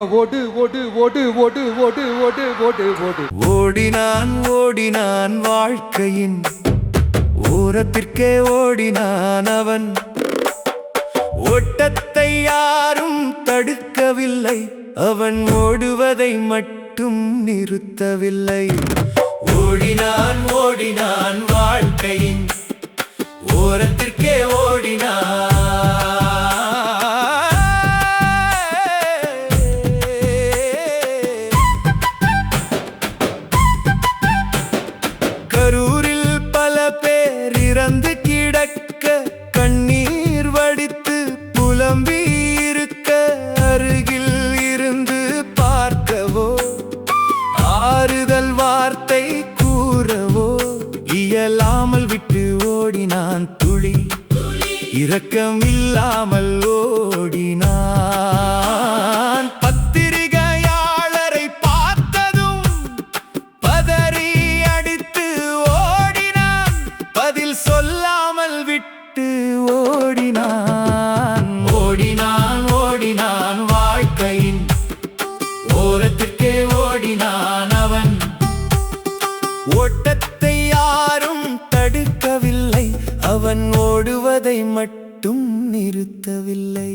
ஓடு ஓடு ஓடு ஓடு ஓடு ஓடு ஓடு ஓடு ஓடினான் ஓடினான் வாழ்க்கையின் ஓரத்திற்கே ஓடினான் அவன். ஓட்டத்தை யாரும் தடுக்கவில்லை, அவன் ஓடுவதை மட்டும் நிறுத்தவில்லை. ஓடினான் ஓடினான் வாழ்க்கையின் ஓரத்திற்கே ஓடினான். கரூரில் பல பேர் இறந்து கிடக்க, கண்ணீர் வடித்து புலம்பி இருக்க, அருகில் இருந்து பார்க்கவோ ஆறுதல் வார்த்தை கூறவோ இயலாமல் விட்டு ஓடினான். துளி இரக்கமில்லாமல் ஓடினான். பத்திரிகையாளரை பார்த்ததும் பதறி அடித்து ஓடினான். பதில் சொல்லாமல் விட்டு ஓடினான். ஓடினான் ஓடினான் வாழ்க்கையின் ஓரத்திற்கே ஓடினான் அவன். ஓட்டத்தை யாரும் தடுக்கவில்லை, அவன் ஓடுவதை மட்டும் நிறுத்தவில்லை.